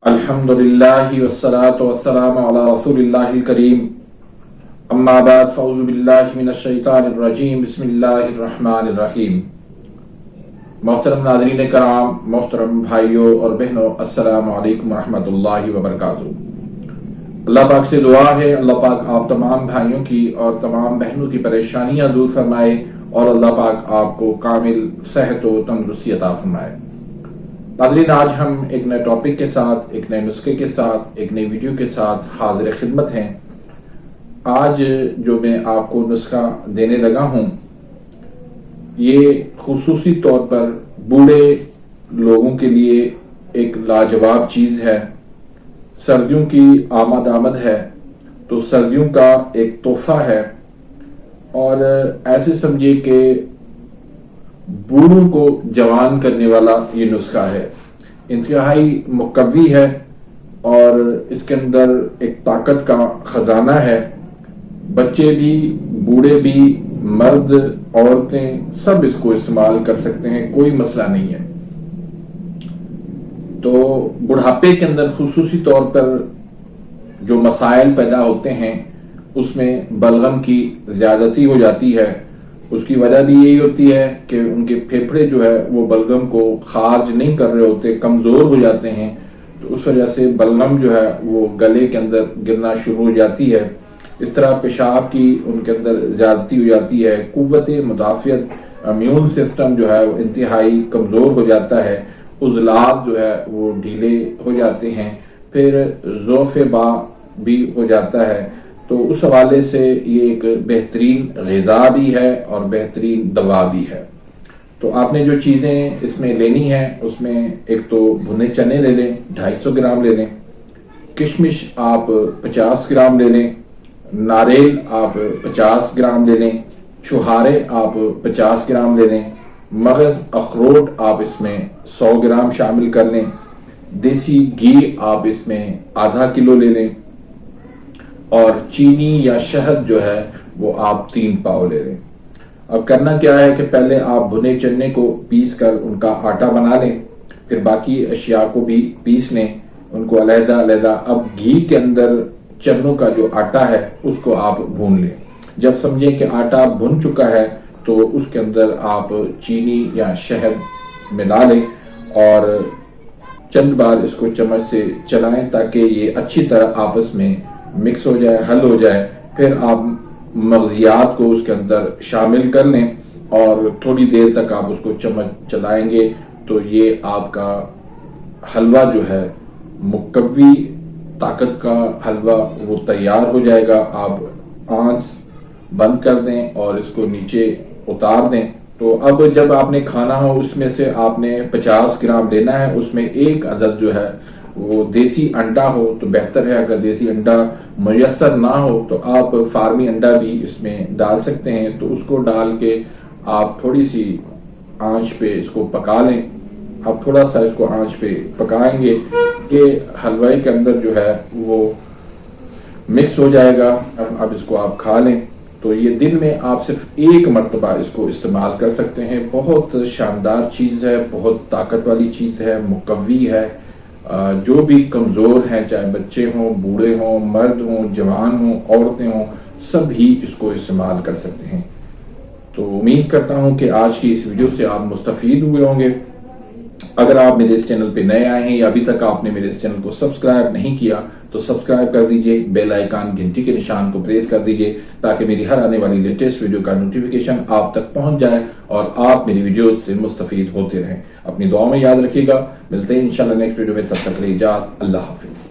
الحمدللہ والصلاة والسلام علی رسول اللہ الکریم اما بعد فاعوذ باللہ من الشیطان الرجیم بسم اللہ الرحمن الرحیم۔ محترم ناظرین کرام، محترم بھائیوں اور بہنوں، السلام علیکم ورحمۃ اللہ وبرکاتہ۔ اللہ پاک سے دعا ہے اللہ پاک آپ تمام بھائیوں کی اور تمام بہنوں کی پریشانیاں دور فرمائے اور اللہ پاک آپ کو کامل صحت و تندرستی عطا فرمائے۔ ناظرین، آج ہم ایک نئے ٹاپک کے ساتھ، ایک نئے نسخے کے ساتھ، ایک نئی ویڈیو کے ساتھ حاضر خدمت ہیں۔ آج جو میں آپ کو نسخہ دینے لگا ہوں یہ خصوصی طور پر بوڑھے لوگوں کے لیے ایک لاجواب چیز ہے۔ سردیوں کی آمد ہے تو سردیوں کا ایک تحفہ ہے، اور ایسے سمجھے کہ بوڑھوں کو جوان کرنے والا یہ نسخہ ہے۔ انتہائی مقوی ہے اور اس کے اندر ایک طاقت کا خزانہ ہے۔ بچے بھی، بوڑھے بھی، مرد، عورتیں سب اس کو استعمال کر سکتے ہیں، کوئی مسئلہ نہیں ہے۔ تو بڑھاپے کے اندر خصوصی طور پر جو مسائل پیدا ہوتے ہیں اس میں بلغم کی زیادتی ہو جاتی ہے۔ اس کی وجہ بھی یہی ہوتی ہے کہ ان کے پھیپھڑے جو ہے وہ بلغم کو خارج نہیں کر رہے ہوتے، کمزور ہو جاتے ہیں، تو اس وجہ سے بلغم جو ہے وہ گلے کے اندر گرنا شروع ہو جاتی ہے۔ اس طرح پیشاب کی ان کے اندر زیادتی ہو جاتی ہے۔ قوت مدافعت، امیون سسٹم جو ہے وہ انتہائی کمزور ہو جاتا ہے۔ عضلات جو ہے وہ ڈھیلے ہو جاتے ہیں، پھر ضعف با بھی ہو جاتا ہے۔ تو اس حوالے سے یہ ایک بہترین غذا بھی ہے اور بہترین دوا بھی ہے۔ تو آپ نے جو چیزیں اس میں لینی ہیں اس میں ایک تو بھنے چنے لے لیں، 250 گرام لے لیں، کشمش آپ 50 گرام لے لیں، ناریل آپ 50 گرام لے لیں، چھہارے آپ 50 گرام لے لیں، مغز اخروٹ آپ اس میں 100 گرام شامل کر لیں، دیسی گھی آپ اس میں ½ کلو لے لیں، اور چینی یا شہد جو ہے وہ آپ 3 پاؤ لے لیں۔ اب کرنا کیا ہے کہ پہلے آپ بھنے چنے کو پیس کر ان کا آٹا بنا لیں، پھر باقی اشیاء کو بھی پیس لیں، ان کو علیحدہ علیحدہ۔ اب گھی کے اندر چنوں کا جو آٹا ہے اس کو آپ بھون لیں۔ جب سمجھیں کہ آٹا بھن چکا ہے تو اس کے اندر آپ چینی یا شہد ملا لیں اور چند بار اس کو چمچ سے چلائیں تاکہ یہ اچھی طرح آپس میں مکس ہو جائے، حل ہو جائے۔ پھر آپ مغزیات کو اس کے اندر شامل کر لیں اور تھوڑی دیر تک آپ اس کو چمچ چلائیں گے تو یہ آپ کا حلوہ جو ہے مقوی طاقت کا حلوہ وہ تیار ہو جائے گا۔ آپ آنچ بند کر دیں اور اس کو نیچے اتار دیں۔ تو اب جب آپ نے کھانا ہو اس میں سے آپ نے 50 گرام لینا ہے، اس میں 1 عدد جو ہے وہ دیسی انڈا ہو تو بہتر ہے۔ اگر دیسی انڈا میسر نہ ہو تو آپ فارمی انڈا بھی اس میں ڈال سکتے ہیں۔ تو اس کو ڈال کے آپ تھوڑی سی آنچ پہ اس کو پکا لیں۔ آپ تھوڑا سا اس کو آنچ پہ پکائیں گے کہ حلوے کے اندر جو ہے وہ مکس ہو جائے گا۔ اب اس کو آپ کھا لیں تو یہ دن میں آپ صرف 1 مرتبہ اس کو استعمال کر سکتے ہیں۔ بہت شاندار چیز ہے، بہت طاقت والی چیز ہے، مقوی ہے۔ جو بھی کمزور ہیں، چاہے بچے ہوں، بوڑھے ہوں، مرد ہوں، جوان ہوں، عورتیں ہوں، سب ہی اس کو استعمال کر سکتے ہیں۔ تو امید کرتا ہوں کہ آج کی اس ویڈیو سے آپ مستفید ہوئے ہوں گے۔ اگر آپ میرے اس چینل پہ نئے آئے ہیں یا ابھی تک آپ نے میرے اس چینل کو سبسکرائب نہیں کیا تو سبسکرائب کر دیجئے، بیل آئیکن گھنٹی کے نشان کو پریس کر دیجئے تاکہ میری ہر آنے والی لیٹسٹ ویڈیو کا نوٹیفیکیشن آپ تک پہنچ جائے اور آپ میری ویڈیوز سے مستفید ہوتے رہیں۔ اپنی دعاؤں میں یاد رکھیے گا۔ ملتے ہیں انشاءاللہ نیکسٹ ویڈیو میں، تب تک کے لیے اجازت، اللہ حافظ۔